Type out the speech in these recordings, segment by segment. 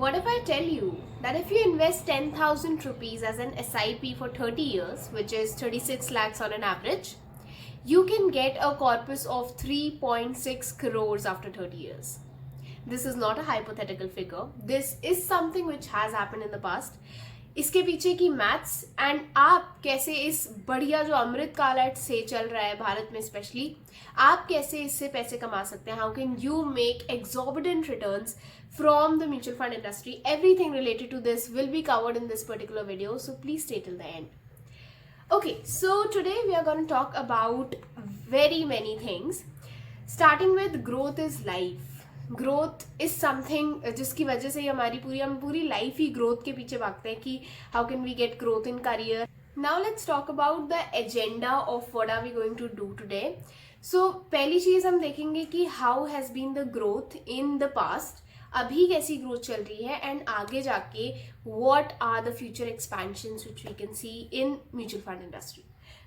What if I tell you that if you invest 10,000 rupees as an SIP for 30 years, which is 36 lakhs on an average, you can get a corpus of 3.6 crores after 30 years. This is not a hypothetical figure. This is something which has happened in the past. इसके पीछे की maths and आप कैसे इस बढ़िया जो अमृत काल से चल रहा है भारत में स्पेशली, आप कैसे इससे पैसे कमा सकते हैं. How can you make exorbitant returns from the mutual fund industry. Everything related to this will be covered in this particular video, so please stay till the end. Okay, so today we are going to talk about very many things, starting with growth is life. Growth is something जिसकी वजह से हम पूरी life ही growth के पीछे भागते हैं कि how can we get growth in career. Now let's talk about the agenda of what are we going to do today. So पहली चीज हम देखेंगे कि how has been the growth in the past, अभी कैसी ग्रोथ चल रही है, एंड आगे जाके what are the future expansions which we can see in mutual fund industry.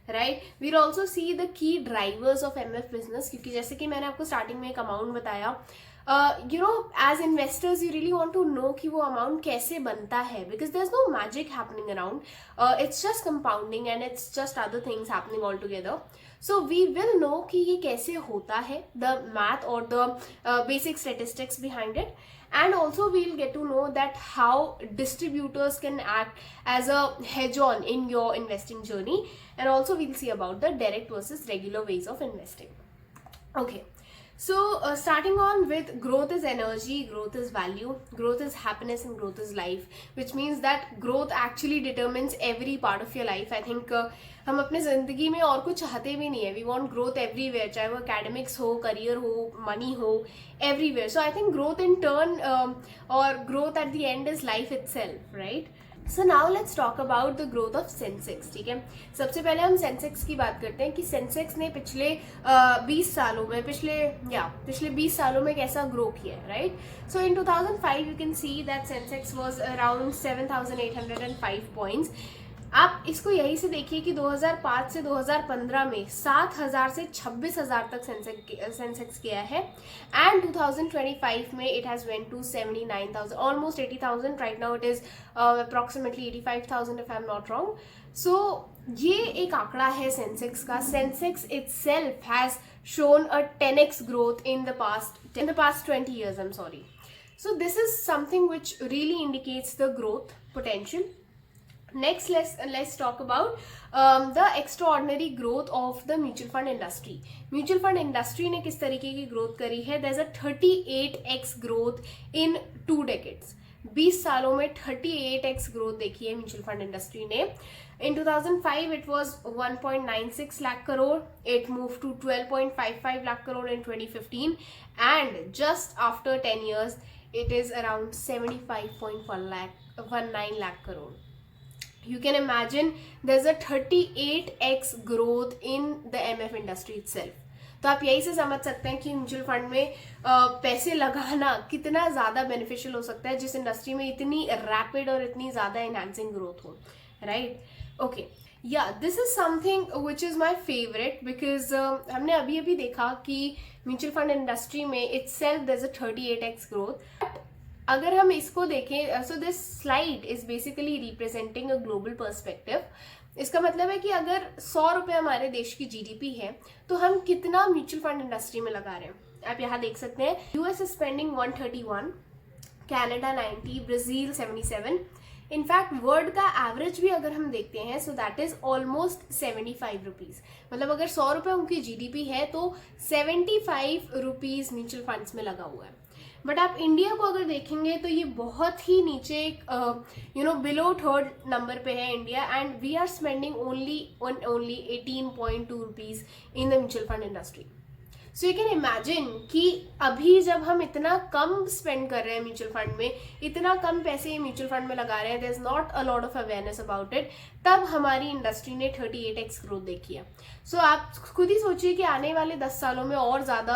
Right, we'll also see the key drivers of MF business, क्योंकि जैसे कि मैंने आपको स्टार्टिंग में एक अमाउंट बताया, as investors you really want to know कि वो अमाउंट कैसे बनता है, because there is no magic happening around. It's just compounding and it's just other things happening all together. So we will know कि ये कैसे होता है, द मैथ और the basic statistics behind it. And also we'll get to know that how distributors can act as a hedge on in your investing journey, and also we'll see about the direct versus regular ways of investing. Okay, so starting on with growth is energy, growth is value, growth is happiness, and growth is life, which means that growth actually determines every part of your life. I think हम अपने ज़िंदगी में और कुछ चाहते भी नहीं है. वी वॉन्ट ग्रोथ एवरीवेयर, चाहे वो एकेडमिक्स हो, करियर हो, मनी हो, everywhere. So I think growth in turn और growth at the end is life itself, right. So now let's talk about the growth of Sensex. ठीक है, सबसे पहले हम सेंसेक्स की बात करते हैं कि सेंसेक्स ने पिछले 20 सालों में पिछले 20 सालों में कैसा ग्रो किया है, right. So in 2005 you can see that Sensex was around 7,805 points. आप इसको यही से देखिए कि 2005 से 2015 में 7,000 से 26,000 तक सेंसेक्स गया है, एंड 2025 में it has went to 79,000, almost 80,000. Right now it is approximately 85,000 if I am not wrong. So ये एक आंकड़ा है सेंसेक्स का. Sensex itself has shown a 10x growth in the past 20 years. I'm sorry. So this is something which really indicates the growth potential. Next, let's talk about the extraordinary growth of the mutual fund industry. Mutual fund industry ने किस तरीके की growth करी है? There's a 38x growth in 2 decades. 20 सालों में 38x growth देखी है म्यूचुअल फंड इंडस्ट्री ने. In 2005 it was 1.96 lakh crore. It moved to 12.55 lakh crore in 2015, and just after 10 years it is around 75.19 lakh crore. You can imagine there's a 38x growth in the MF industry itself. तो आप यही से समझ सकते हैं कि mutual fund में पैसे लगाना कितना ज़्यादा बेनिफिशियल हो सकता है जिस इंडस्ट्री में इतनी रैपिड और इतनी ज़्यादा एनहांसिंग ग्रोथ हो, राइट. ओके, या this is something which is my favourite, because हमने अभी देखा कि म्यूचुअल फंड इंडस्ट्री में itself there is a 38x growth. अगर हम इसको देखें, so this slide is basically representing a global perspective. इसका मतलब है कि अगर 100 रुपये हमारे देश की GDP है तो हम कितना म्यूचुअल फंड इंडस्ट्री में लगा रहे हैं. आप यहाँ देख सकते हैं US spending 131, Canada 90, Brazil 77. In fact world का एवरेज भी अगर हम देखते हैं, so that is almost 75 rupees. मतलब अगर 100 रुपये उनकी GDP है तो 75 रुपीज़ म्यूचुअल फंड्स में लगा हुआ है. बट आप इंडिया को अगर देखेंगे तो ये बहुत ही नीचे बिलो थर्ड नंबर पे है India, and we are spending only 18.2 rupees in the mutual fund industry. So you can imagine कि अभी जब हम इतना कम स्पेंड कर रहे हैं म्यूचुअल फंड में, इतना कम पैसे म्यूचुअल फंड में लगा रहे हैं, there is not a lot of awareness about it, तब हमारी इंडस्ट्री ने 38x ग्रोथ देखी है. सो आप खुद ही सोचिए कि आने वाले 10 सालों में और ज़्यादा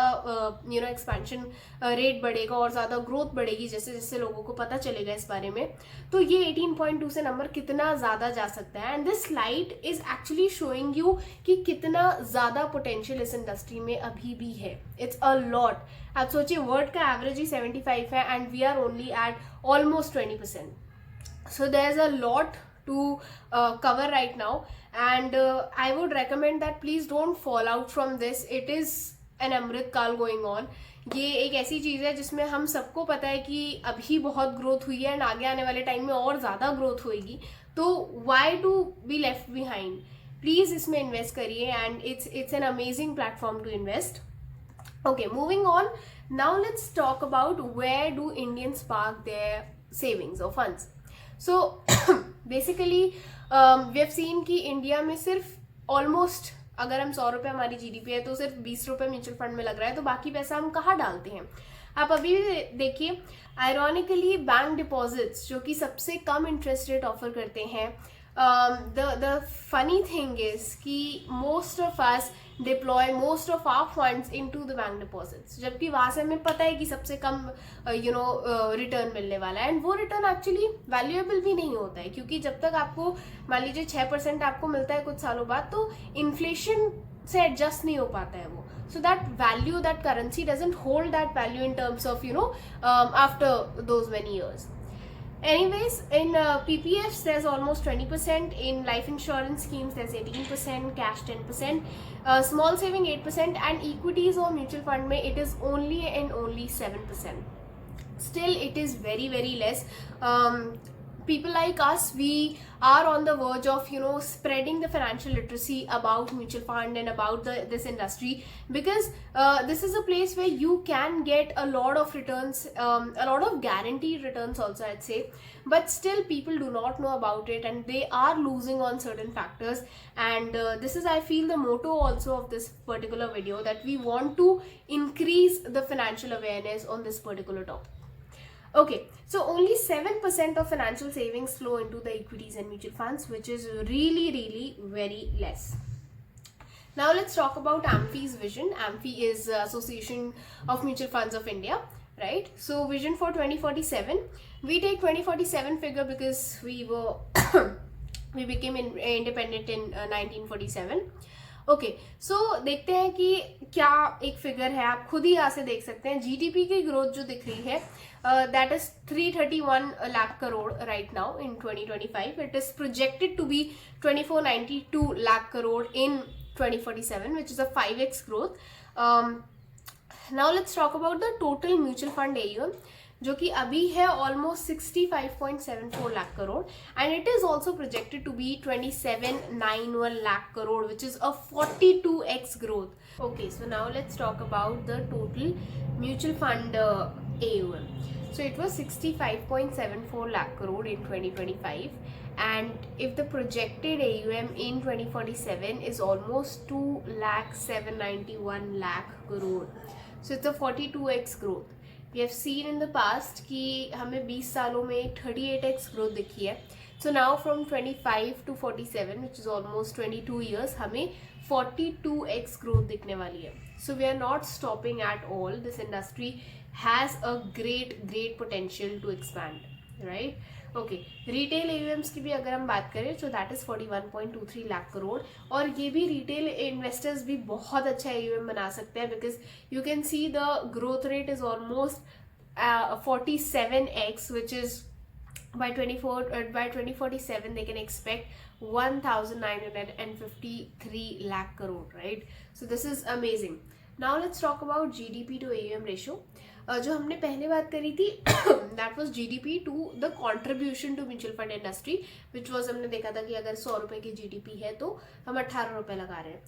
एक्सपेंशन रेट बढ़ेगा और ज़्यादा ग्रोथ बढ़ेगी जैसे जैसे लोगों को पता चलेगा इस बारे में. तो ये 18.2 से नंबर कितना ज़्यादा जा सकता है, and this slide is actually showing you कि कितना ज़्यादा पोटेंशियल इस इंडस्ट्री में अभी भी है. It's a lot. आप सोचिए वर्ल्ड का एवरेज ही 75 है and we are only at almost 20%. So there's a lot to cover right now, and I would recommend that please don't fall out from this. It is an amrit kal going on. ये एक ऐसी चीज़ है जिसमें हम सबको पता है कि अभी बहुत ग्रोथ हुई है एंड आगे आने वाले टाइम में और ज़्यादा ग्रोथ होएगी. तो why to be left behind. Please इसमें इन्वेस्ट करिए and it's an amazing platform to invest. Okay, moving on. Now let's talk about where do Indians park their savings or funds. So basically we have seen कि India में सिर्फ almost अगर हम 100 रुपये हमारी GDP है तो सिर्फ 20 रुपये म्यूचुअल फंड में लग रहा है. तो बाकी पैसा हम कहाँ डालते हैं. आप अभी भी देखिए आयरॉनिकली बैंक डिपॉजिट्स जो कि सबसे कम इंटरेस्ट रेट ऑफर करते हैं. The funny thing is कि most of us deploy most of our funds into the bank deposits, जबकि वहाँ से हमें पता है कि सबसे कम रिटर्न मिलने वाला है. एंड वो रिटर्न एक्चुअली वैल्यूएबल भी नहीं होता है क्योंकि जब तक आपको मान लीजिए 6% आपको मिलता है कुछ सालों बाद तो इन्फ्लेशन से एडजस्ट नहीं हो पाता है वो. So that value, that currency doesn't hold that value in terms of after those many years. Anyways, in PPFs there's almost 20%, in life insurance schemes there's 18%, cash 10%, small saving 8%, and equities or mutual fund mein it is only and only 7%. Still it is very very less. People like us, we are on the verge of spreading the financial literacy about mutual fund and about this industry, because this is a place where you can get a lot of returns, a lot of guaranteed returns also I'd say, but still people do not know about it and they are losing on certain factors. And this is, I feel, the motto also of this particular video, that we want to increase the financial awareness on this particular topic. Okay, so only 7% of financial savings flow into the equities and mutual funds, which is really, really very less. Now let's talk about AMFI's vision. AMFI is Association of Mutual Funds of India, right? So vision for 2047. We take 2047 figure because we became independent in 1947. Okay, सो देखते हैं कि क्या एक figure है. आप खुद ही यहाँ से देख सकते हैं जीडीपी की ग्रोथ जो दिख रही है, that is 331 lakh crore right now in 2025. It is projected to be 2492 lakh crore in 2047, which is a 5x growth. Now let's talk about the total mutual fund AUM, जो कि अभी है almost 65.74 lakh crore, and it is also projected to be 2791 lakh crore, which is a 42x growth. Okay, so now let's talk about the total mutual fund AUM. So it was 65.74 lakh crore in 2025, and if the projected AUM in 2047 is almost 2,791 lakh crore, so it's a 42x growth. We have seen in the past कि हमें 20 सालों में 38x growth दिखी है. So now from 25 to 47, which is almost 22 years, हमें 42x growth दिखने वाली है. So we are not stopping at all. This industry has a great potential to expand, right? Okay, retail AUMs की भी अगर हम बात करें तो दैट इज़ 41.23 लाख करोड़, और ये भी रिटेल इन्वेस्टर्स भी बहुत अच्छा AUM बना सकते हैं, because you can see the growth rate is almost 47x, which is by 2047 they can expect 1953 lakh crore, right? So this is amazing. Now let's talk about GDP to AUM ratio. जो हमने पहले बात करी थी that was GDP to the contribution to mutual fund industry, which was हमने देखा था कि अगर 100 रुपये की GDP है तो हम 18 रुपये लगा रहे हैं.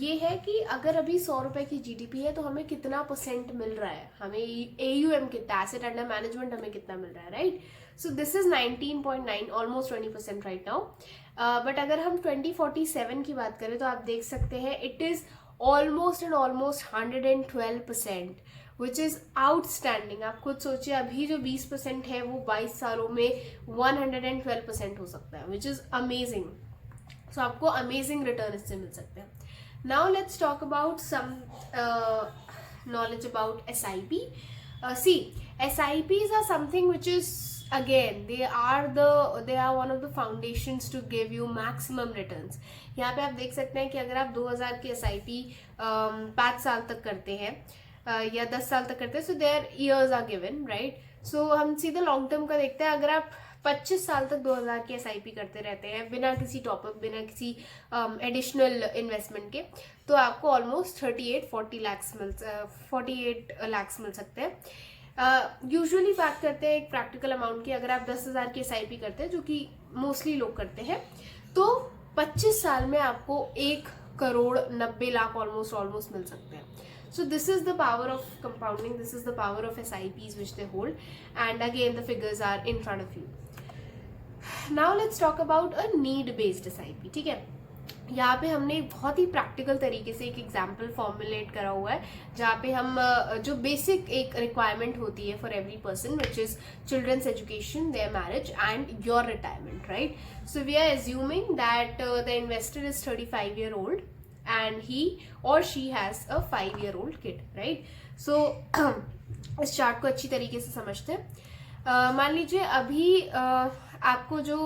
ये है कि अगर अभी 100 रुपये की GDP है तो हमें कितना परसेंट मिल रहा है, हमें AUM कितना, एसेट अंडर मैनेजमेंट हमें कितना मिल रहा है, right? So this is 19.9, almost 20% right now. But अगर हम 2047 की बात करें तो आप देख सकते हैं it is almost 112%, which is outstanding. आप खुद सोचिए अभी जो 20% है वो 22 सालों में 112% हो सकता है, विच इज अमेजिंग. सो आपको अमेजिंग रिटर्न इससे मिल सकते हैं. Now let's talk about some knowledge about SIP. See, SIPs are something which is again they are one of the foundations to give you maximum returns. यहाँ पे आप देख सकते हैं कि अगर आप 2000 की SIP 5 साल तक करते हैं या 10 साल तक करते हैं, so their years are given, right. So हम सीधा लॉन्ग टर्म का देखते हैं. अगर आप 25 साल तक 2000 की SIP करते रहते हैं बिना किसी टॉपअप, बिना किसी एडिशनल इन्वेस्टमेंट के, तो आपको ऑलमोस्ट 48 लाख्स मिल सकते हैं. यूजुअली बात करते हैं एक प्रैक्टिकल अमाउंट की. अगर आप 10,000 की SIP करते हैं, जो कि मोस्टली लोग करते हैं, तो 25 साल में आपको 1,90,00,000 ऑलमोस्ट मिल सकते हैं. So this is the power of compounding, this is the power of SIPs which they hold, and again the figures are in front of you. Now let's talk about a need based SIP. ठीक है, यहाँ पे हमने बहुत ही practical तरीके से एक example formulate करा हुआ है, जहाँ पे हम जो बेसिक एक रिक्वायरमेंट होती है for every person, which is children's education, their marriage and your retirement, right. So we are assuming that the investor is 35 year old and he or she has a 5-year-old kid, right. So इस chart को अच्छी तरीके से समझते हैं. मान लीजिए अभी आपको जो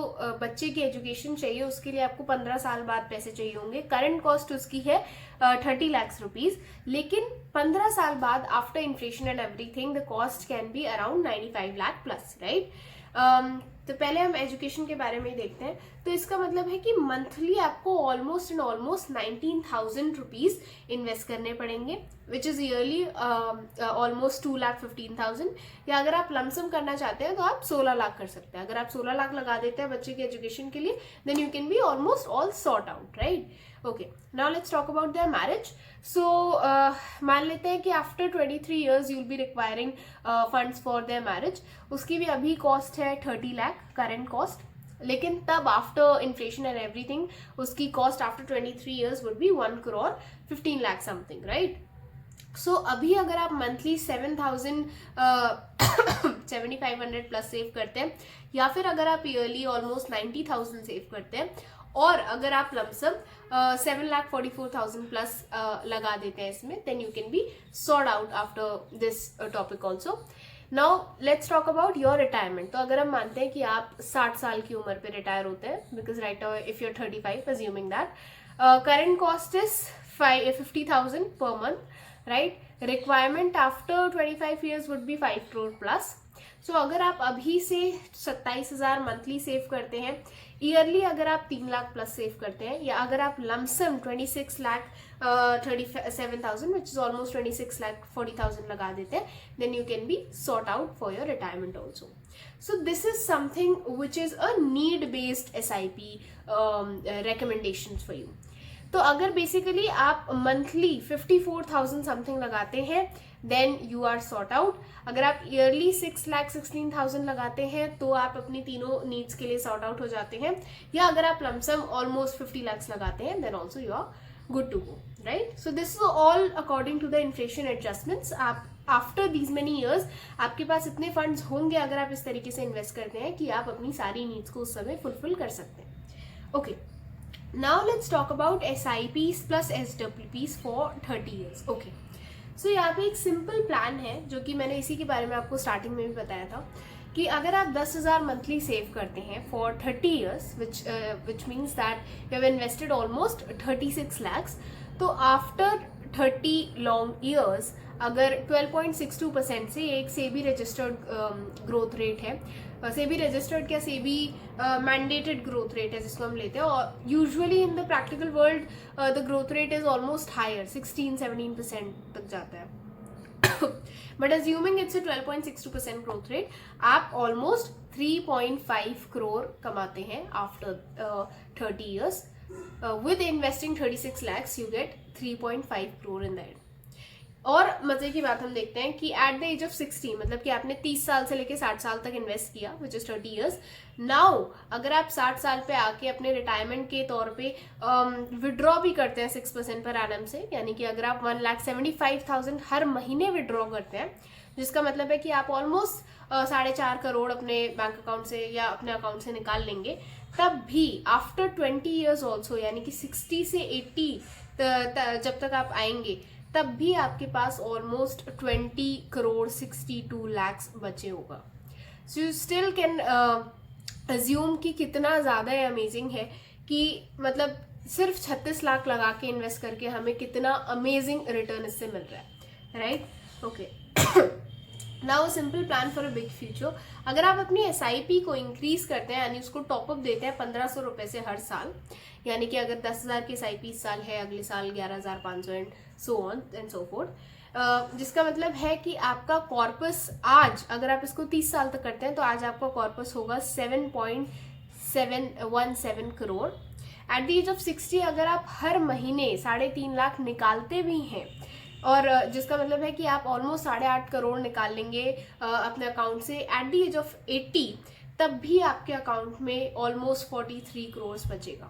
बच्चे की एजुकेशन चाहिए उसके लिए आपको 15 साल बाद पैसे चाहिए होंगे. करंट कॉस्ट उसकी है 30 lakhs रुपीज, लेकिन 15 साल बाद after inflation and everything the cost can be around 95 lakh plus, right. तो पहले हम एजुकेशन के बारे में ही देखते हैं. तो इसका मतलब है कि मंथली आपको ऑलमोस्ट 19,000 रुपीज इन्वेस्ट करने पड़ेंगे, विच इज ईयरली ऑलमोस्ट 2,15,000. या अगर आप लमसम करना चाहते हैं तो आप 16 लाख कर सकते हैं. अगर आप 16 लाख लगा देते हैं बच्चे की एजुकेशन के लिए, then you can be almost all sort out, right. Okay, now let's talk about their marriage. So मान लेते हैं कि after 23 years you'll be requiring funds for their marriage. उसकी भी अभी कॉस्ट है 30 lakh करंट कॉस्ट, लेकिन तब आफ्टर इन्फ्लेशन एंड एवरीथिंग उसकी cost after 23 years would be 1,15 lakh something, right. So अभी अगर आप मंथली 7,500 प्लस सेव करते हैं, या फिर अगर आप ईयरली ऑलमोस्ट 90,000 सेव करते हैं, और अगर आप लमसम 7,44,000 प्लस लगा देते हैं इसमें, then you can be sort out after this topic also. Now let's talk about your retirement. तो अगर हम मानते हैं कि आप 60 साल की उम्र पे रिटायर होते हैं, because right if you are 35, assuming that current cost is 50,000 per month, right. Requirement after 25 years would be 5 crore plus. So अगर आप अभी से 27,000 मंथली सेव करते हैं, ईयरली अगर आप 3 लाख प्लस सेव करते हैं, या अगर आप लमसम 26,37,000 विच इज ऑलमोस्ट 26,40,000 लगा देते हैं, then you can be sort out for your retirement also. So this is something which is a need based SIP recommendation for you. तो अगर बेसिकली आप मंथली 54,000 समथिंग लगाते हैं, then you are sort out. अगर आप yearly 6,16,000 लगाते हैं तो आप अपनी तीनों नीड्स के लिए सॉर्ट आउट हो जाते हैं. या अगर आप लमसम ऑलमोस्ट 50 lakhs लगाते हैं, then also you are good to go, right. So this is all according to the inflation adjustments. आप आफ्टर दीज मेनी ईयर्स आपके पास इतने फंड्स होंगे अगर आप इस तरीके से इन्वेस्ट करते हैं कि आप अपनी सारी नीड्स को उस समय फुलफिल कर सकते हैं. Okay, now let's talk about SIPs plus SWPs for 30 years. Okay. So यहाँ पे एक सिंपल प्लान है जो कि मैंने इसी के बारे में आपको स्टार्टिंग में भी बताया था, कि अगर आप 10,000 मंथली सेव करते हैं for 30 years, which means that you have invested almost 36 lakhs, तो आफ्टर 30 लॉन्ग ईयर्स अगर 12.62% से एक सेबी रजिस्टर्ड ग्रोथ रेट है, सेबी रजिस्टर्ड क्या सेबी मैंडेटेड ग्रोथ रेट है जिसको हम लेते हैं, और usually in the practical world the growth rate is almost higher, 16-17% तक जाता है. But assuming it's 12.62% growth rate, आप ऑलमोस्ट 3.5 crore कमाते हैं after 30 years. With investing 36 lakhs you get 3.5 crore in the end. और मजे की बात हम देखते हैं कि एट द एज ऑफ 60, मतलब कि आपने 30 साल से लेके 60 साल तक इन्वेस्ट किया, विच इज 30 years. नाउ अगर आप 60 साल पे आके अपने रिटायरमेंट के तौर पे विड्रॉ भी करते हैं 6% पर एनम से, यानी कि अगर आप 1,75,000 हर महीने विड्रॉ करते हैं, जिसका मतलब है कि आप ऑलमोस्ट 4.5 crore अपने बैंक अकाउंट से या अपने अकाउंट से निकाल लेंगे, तब भी आफ्टर 20 years ऑल्सो, यानी कि 60 से 80 जब तक आप आएंगे, तब भी आपके पास ऑलमोस्ट 20 crore 62 lakhs बचे होगा. So you still can assume कि कितना ज़्यादा अमेजिंग है कि मतलब सिर्फ 36 लाख लगा के इन्वेस्ट करके हमें कितना अमेजिंग रिटर्न इससे मिल रहा है, right? Okay, now simple plan for a big future. अगर आप अपनी SIP को इंक्रीज करते हैं यानी उसको टॉपअप देते हैं 1500 रुपये से हर साल, यानी कि अगर 10,000 की SIP इस साल है, अगले साल 11,500 and so on and so fourth, जिसका मतलब है कि आपका कॉर्पस आज, अगर आप इसको 30 साल तक करते हैं तो आज आपका कॉर्पस होगा 7.717 crore. At the age of 60 अगर आप हर महीने 3.5 लाख निकालते भी हैं, और जिसका मतलब है कि आप ऑलमोस्ट 8.5 करोड़ निकाल लेंगे अपने अकाउंट से एट द एज ऑफ 80, तब भी आपके अकाउंट में ऑलमोस्ट 43 करोड़ बचेगा,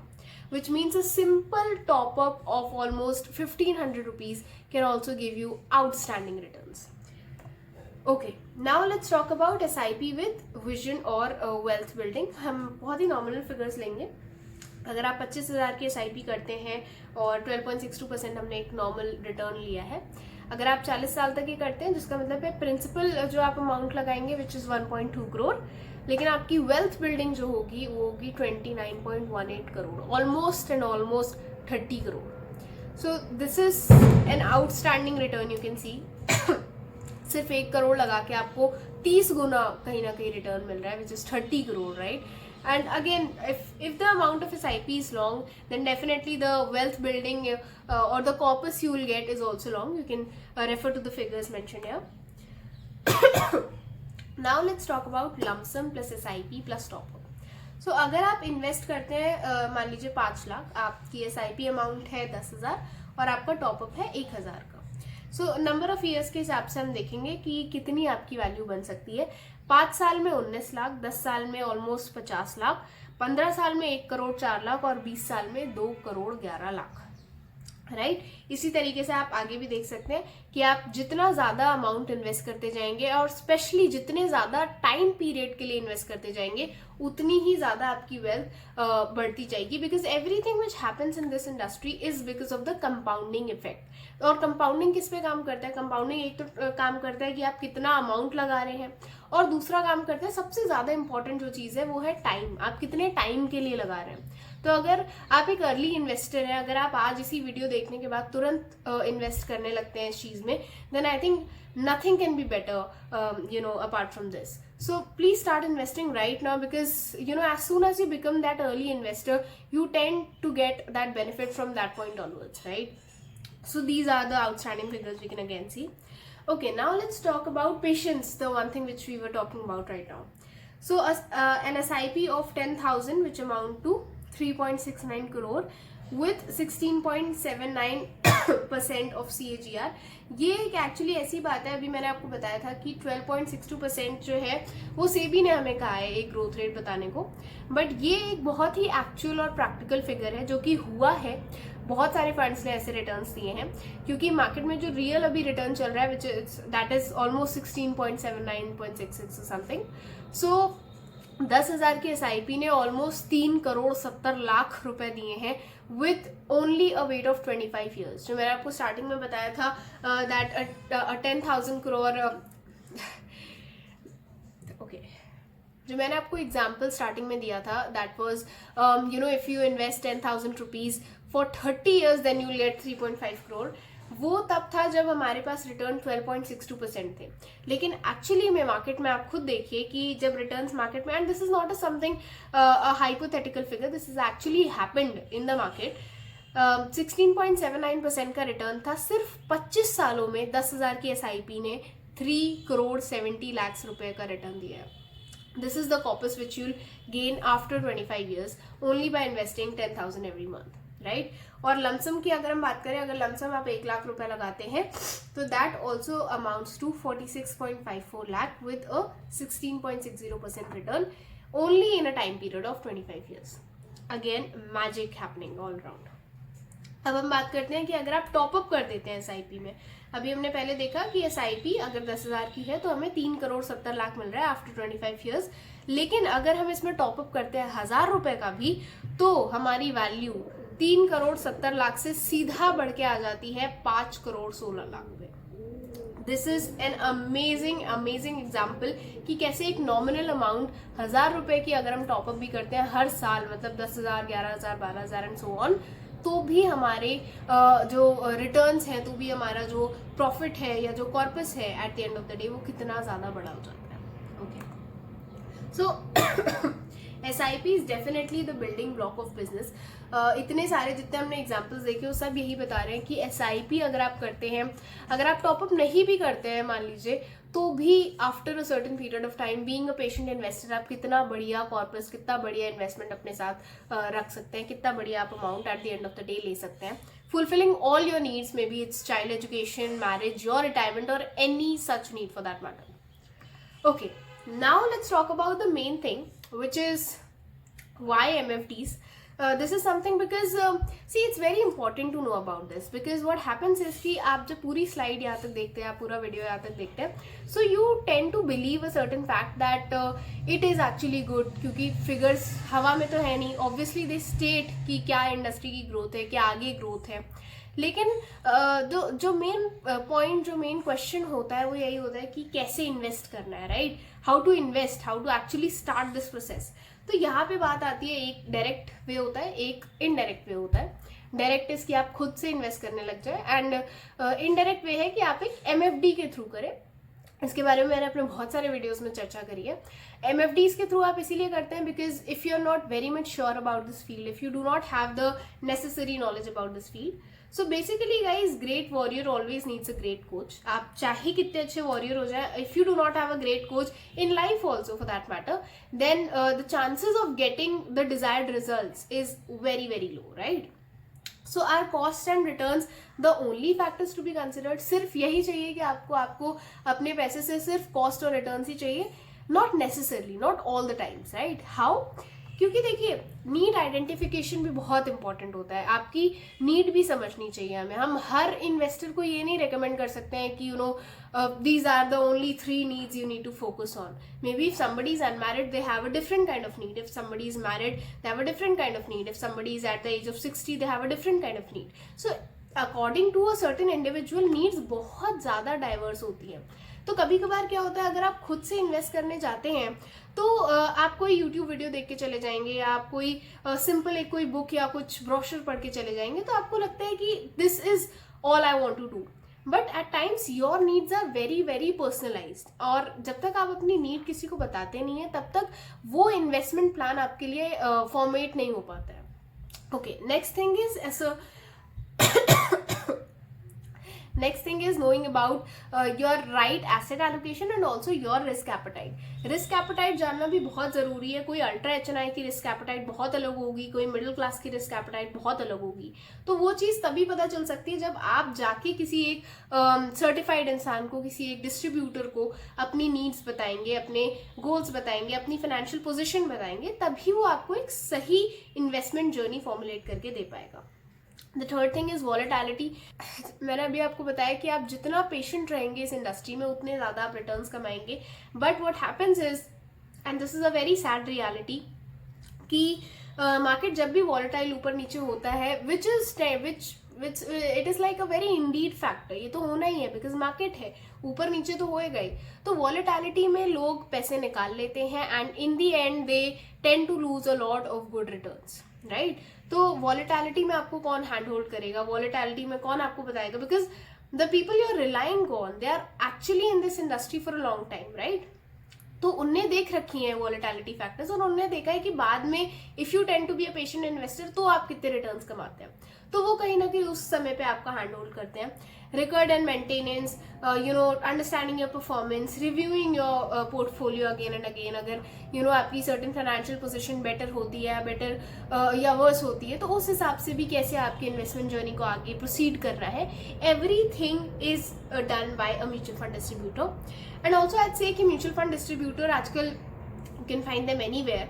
which means a simple top up of almost 1,500 rupees can also give you outstanding returns. Okay, now let's talk about SIP with vision or wealth building. हम बहुत ही nominal figures लेंगे। अगर आप 25,000 की SIP करते हैं और 12.62% हमने एक नॉर्मल रिटर्न लिया है, अगर आप 40 साल तक ही करते हैं, जिसका मतलब है प्रिंसिपल जो आप अमाउंट लगाएंगे विच इज़ 1.2 करोड़, लेकिन आपकी वेल्थ बिल्डिंग जो होगी वो होगी 29.18 crore, almost 30 crore. So this is an outstanding return, you can see. सिर्फ 1 करोड़ लगा के आपको 30 गुना कहीं ना कहीं रिटर्न मिल रहा है, which is 30 crore, right? And again, if the amount of SIP is long, then definitely the wealth building or the corpus you will get is also long. You can refer to the figures mentioned here. Now let's talk about lump sum plus SIP plus top up. So अगर आप invest करते हैं मान लीजिए 5 लाख, आपकी SIP amount है 10,000 और आपका टॉपअप है 1,000 का। सो नंबर ऑफ ईयर्स के हिसाब से हम देखेंगे कि कितनी आपकी वैल्यू बन सकती है। 5 साल में 19 लाख, 10 साल में ऑलमोस्ट 50 लाख, 15 साल में 1 करोड़ 4 लाख और 20 साल में 2 करोड़ 11 लाख, राइट? इसी तरीके से आप आगे भी देख सकते हैं कि आप जितना ज़्यादा अमाउंट इन्वेस्ट करते जाएंगे और स्पेशली जितने ज़्यादा टाइम पीरियड के लिए इन्वेस्ट करते जाएंगे, उतनी ही ज़्यादा आपकी वेल्थ बढ़ती जाएगी, because everything which happens in this industry is because of the compounding effect. और कंपाउंडिंग किस पे काम करता है? कंपाउंडिंग एक तो काम करता है कि आप कितना अमाउंट लगा रहे हैं, और दूसरा काम करता है, सबसे ज़्यादा इंपॉर्टेंट जो चीज़ है वो है टाइम। आप कितने टाइम के लिए लगा रहे हैं। तो अगर आप एक अर्ली इन्वेस्टर हैं, अगर आप आज इसी वीडियो देखने के बाद तुरंत इन्वेस्ट करने लगते हैं इस चीज़ में, then I think nothing can be better, apart from this. So please start investing right now, because as soon as you become that early investor, you tend to get that benefit from that point onwards, right? So these are the outstanding figures we can again see. Okay, now let's talk about patience, the one thing which we were talking about right now. So an SIP of 10,000 which amount to 3.69 crore with 16.79% of CAGR. ये एक actually ऐसी बात है, अभी मैंने आपको बताया था कि 12.62% जो है वो सेबी ने हमें कहा है एक ग्रोथ रेट बताने को, बट ये एक बहुत ही एक्चुअल और प्रैक्टिकल फिगर है जो कि हुआ है। बहुत सारे फंड्स ने ऐसे रिटर्न्स दिए हैं, क्योंकि मार्केट में जो रियल अभी रिटर्न चल रहा है which is that is almost 16.79.66 something. So 10,000 की SIP ने ऑलमोस्ट 3 करोड़ 70 लाख रुपए दिए हैं with only a weight of 25 years. जो मैंने आपको स्टार्टिंग में बताया था दैट 10,000 करोड़ ओके, जो मैंने आपको एग्जाम्पल स्टार्टिंग में दिया था that was if you invest 10,000 rupees for 30 years then you will get 3.5 crore. वो तब था जब हमारे पास रिटर्न 12.62% थे, लेकिन एक्चुअली में मार्केट में आप खुद देखिए कि जब रिटर्न्स मार्केट में, and this is not a something hypothetical figure, this is actually happened in the market, 16.79% का रिटर्न था सिर्फ 25 सालों में। 10,000 की SIP ने 3 करोड़ 70 लाख रुपए का रिटर्न दिया है। This is the corpus which you'll gain after 25 years only by investing 10,000 every month, right? और लमसम की अगर हम बात करें, अगर लमसम आप 1 लाख रुपए लगाते हैं तो that also amounts to 46.54 lakh with a 16.60% return only in a time period of 25 years. Again, magic happening all around. अब हम बात करते हैं कि अगर आप टॉपअप कर देते हैं SIP में, अभी हमने पहले देखा कि SIP अगर 10,000 की है तो हमें 3 करोड़ 70 लाख मिल रहा है आफ्टर 25 ईयर्स, लेकिन अगर हम इसमें टॉपअप करते हैं 1,000 रुपए का भी, तो हमारी वैल्यू 3 करोड़ 70 लाख से सीधा बढ़ के आ जाती है 5 करोड़ 16 लाख पे। This is an amazing example कि कैसे एक नॉमिनल अमाउंट 1000 रुपए की अगर हम टॉपअप भी करते हैं हर साल, मतलब 10,000, 11,000, 12,000 एंड सो ऑन, तो भी हमारे जो रिटर्न्स हैं, तो भी हमारा जो प्रॉफिट है या जो कॉर्पस है eight the end of the day वो कितना ज़्यादा बड़ा हो जाता है. Okay, so SIP is definitely the building block of business. इतने सारे जितने हमने एग्जाम्पल्स देखे वो सब यही बता रहे हैं कि SIP अगर आप करते हैं, अगर आप टॉपअप नहीं भी करते हैं मान लीजिए, तो भी after a certain period of time being a patient investor आप कितना बढ़िया कॉर्पस, कितना बढ़िया इन्वेस्टमेंट अपने साथ रख सकते हैं, कितना बढ़िया आप amount at the end of the day ले सकते हैं, fulfilling all your needs, maybe it's child education, marriage, your retirement, or any such need for that matter. Okay, now let's talk about the main thing, which is why MFDs. This is something because see, it's very important to know about this, because what happens is कि आप जब पूरी slide यहाँ तक देखते हैं, आप पूरा वीडियो यहाँ तक देखते हैं, so you tend to believe a certain fact that it is actually good, क्योंकि फिगर्स हवा में तो है नहीं, obviously they state कि क्या इंडस्ट्री की ग्रोथ है, क्या आगे ग्रोथ है, लेकिन जो मेन पॉइंट, जो मेन क्वेश्चन होता है वो यही होता है कि कैसे इन्वेस्ट करना है, right? How to invest, how to actually start this process. तो यहाँ पे बात आती है, एक डायरेक्ट वे होता है, एक इनडायरेक्ट वे होता है. डायरेक्ट इज कि आप खुद से इन्वेस्ट करने लग जाए, एंड इनडायरेक्ट वे है कि आप एक MFD के थ्रू करें. इसके बारे में मैंने अपने बहुत सारे वीडियोस में चर्चा करी है. MFDs के थ्रू आप इसीलिए करते हैं because if you are not very much sure about this field, if you do not have the necessary knowledge about this field. So basically guys, great warrior always needs a great coach. आप चाहे कितने अच्छे warrior हो जाए, if you do not have a great coach in life also for that matter, then the chances of getting the desired results is very very low, right? So are cost and returns the only factors to be considered. सिर्फ यही चाहिए कि आपको अपने पैसे से सिर्फ cost और रिटर्न्स ही चाहिए, not necessarily, not all the times, right? How? क्योंकि देखिए, नीड आइडेंटिफिकेशन भी बहुत इंपॉर्टेंट होता है. आपकी नीड भी समझनी चाहिए हमें. हम हर इन्वेस्टर को ये नहीं रेकमेंड कर सकते हैं कि these are the only 3 needs you need to focus on. Maybe if somebody is unmarried, they have a different kind of need. If somebody is married, they have a different kind of need. If somebody is at the age of 60, they have a different kind of need. So according to a certain individual, needs बहुत ज़्यादा diverse होती है. तो कभी कभार क्या होता है, अगर आप खुद से इन्वेस्ट करने जाते हैं तो आप कोई यूट्यूब वीडियो देख के चले जाएंगे, या आप कोई सिंपल एक कोई बुक या कुछ ब्रोशर पढ़ के चले जाएंगे, तो आपको लगता है कि this is all I want to do. But at times your needs are very very personalised, और जब तक आप अपनी नीड किसी को बताते नहीं है तब तक वो इन्वेस्टमेंट प्लान आपके लिए फॉर्मेट नहीं हो पाता है. ओके, नेक्स्ट थिंग इज ऐसा next thing is knowing about your right asset allocation and also your risk appetite. risk appetite जानना भी बहुत ज़रूरी है. कोई अल्ट्रा HNI की रिस्क एपेटाइट बहुत अलग होगी, कोई मिडिल क्लास की रिस्क एपेटाइट बहुत अलग होगी. तो वो चीज़ तभी पता चल सकती है जब आप जाके किसी एक सर्टिफाइड इंसान को, किसी एक डिस्ट्रीब्यूटर को अपनी नीड्स बताएंगे, अपने गोल्स बताएंगे, अपनी फाइनेंशियल पोजिशन बताएंगे, तभी वो आपको एक सही इन्वेस्टमेंट जर्नी फॉर्मुलेट करके दे पाएगा. The third thing is volatility. मैंने अभी आपको बताया कि आप जितना पेशेंट रहेंगे इस इंडस्ट्री में, उतने ज़्यादा आप रिटर्न्स कमाएंगे. But what happens is, and this is a very sad reality, कि मार्केट जब भी वॉलेटाइल ऊपर नीचे होता है, which it is like a very Indeed factor. ये तो होना ही है बिकॉज मार्केट है, ऊपर नीचे तो होएगा ही. तो वॉलेटिलिटी में लोग पैसे निकाल लेते हैं, and in the end they tend to lose a lot of good returns, right? तो वॉलेटिलिटी में आपको कौन हैंड होल्ड करेगा, वॉलेटिलिटी में कौन आपको बताएगा, because the people you are relying on, they are actually in this industry for a long time, right? तो उनने देख रखी है वॉलेटिलिटी फैक्टर्स, और उनने देखा है कि बाद में if you tend to be a patient investor तो आप कितने रिटर्न्स कमाते हैं. तो वो कहीं ना कहीं उस समय पे आपका हैंड होल्ड करते हैं. Record and maintenance, understanding your performance, reviewing your portfolio again and again. अगर आपकी सर्टेन फाइनेंशियल पोजीशन बेटर होती है, बेटर या वर्स होती है, तो उस हिसाब से भी कैसे आपकी इन्वेस्टमेंट जर्नी को आगे प्रोसीड कर रहा है. Everything is done by a mutual fund distributor. And also I say कि म्यूचुअल फंड डिस्ट्रीब्यूटर आजकल you can find them anywhere,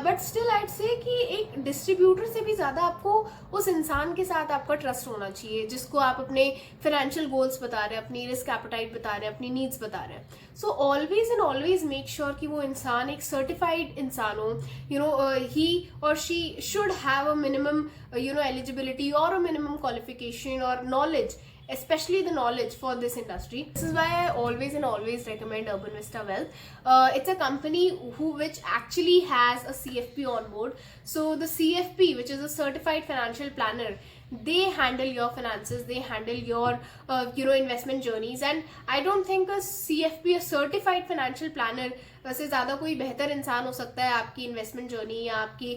but still I'd say कि एक डिस्ट्रीब्यूटर से भी ज़्यादा आपको उस इंसान के साथ आपका ट्रस्ट होना चाहिए जिसको आप अपने फाइनेंशियल गोल्स बता रहे हैं, अपनी रिस्क एपेटाइट बता रहे हैं, अपनी नीड्स बता रहे हैं. So always and always make sure कि वो इंसान एक सर्टिफाइड इंसान हो. ही और she should have a minimum eligibility और अ मिनिमम क्वालिफिकेशन और knowledge especially the knowledge for this industry. This is why I always recommend Urban Vista Wealth. It's a company which actually has a CFP on board. So the CFP, which is a certified financial planner, they handle your finances, they handle your investment journeys. And I don't think a CFP, a certified financial planner, वैसे ज़्यादा कोई बेहतर इंसान हो सकता है आपकी investment journey या आपकी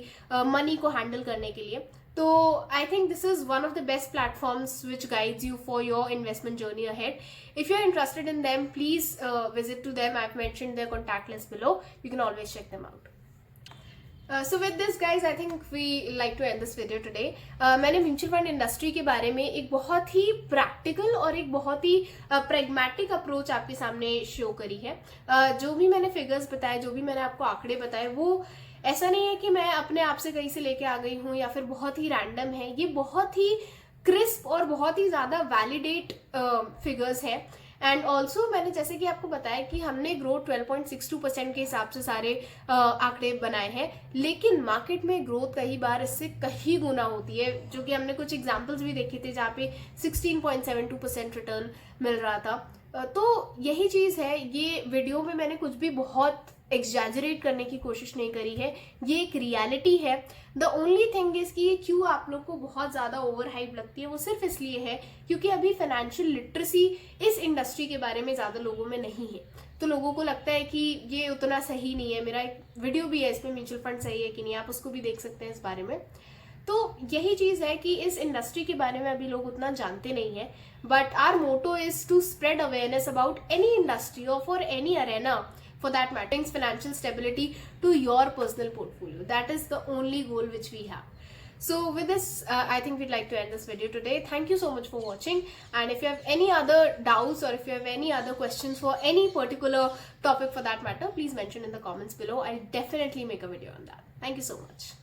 मनी को हैंडल करने के लिए. तो I think this is one of the best platforms which guides you for your investment journey ahead. If you're interested in them, please visit to them. I've mentioned their contact list below. You can always check them out. So with this guys, I think we like to end this video today. मैंने mutual fund industry के बारे में एक बहुत ही practical और एक बहुत ही pragmatic approach आपके सामने शो करी है. जो भी मैंने फिगर्स बताए, जो भी मैंने आपको आंकड़े बताए, वो ऐसा नहीं है कि मैं अपने आप से कहीं से लेके आ गई हूँ या फिर बहुत ही रैंडम है. ये बहुत ही क्रिस्प और बहुत ही ज़्यादा वैलिडेट फिगर्स है. एंड ऑल्सो मैंने जैसे कि आपको बताया कि हमने ग्रोथ 12.62% के हिसाब से सारे आंकड़े बनाए हैं, लेकिन मार्केट में ग्रोथ कई बार इससे कहीं गुना होती है, जो कि हमने कुछ एग्जांपल्स भी देखे थे जहाँ पे 16.72% रिटर्न मिल रहा था. तो यही चीज़ है. ये वीडियो में मैंने कुछ भी बहुत एग्जैजरेट करने की कोशिश नहीं करी है, ये एक रियलिटी है. द ओनली थिंग इज कि ये क्यों आप लोग को बहुत ज़्यादा ओवर हाइप लगती है, वो सिर्फ इसलिए है क्योंकि अभी फाइनेंशियल लिटरेसी इस इंडस्ट्री के बारे में ज़्यादा लोगों में नहीं है. तो लोगों को लगता है कि ये उतना सही नहीं है. मेरा एक वीडियो भी है इसमें, म्यूचुअल फंड सही है कि नहीं, आप उसको भी देख सकते हैं इस बारे में. तो यही चीज़ है कि इस इंडस्ट्री के बारे में अभी लोग उतना जानते नहीं है. But our motto is to spread awareness about any industry और for any arena for that matter, brings financial stability to your personal portfolio. That is the only goal which we have. So with this, I think we'd like to end this video today. Thank you so much for watching. And if you have any other doubts or if you have any other questions for any particular topic for that matter, please mention in the comments below. I'll definitely make a video on that. Thank you so much.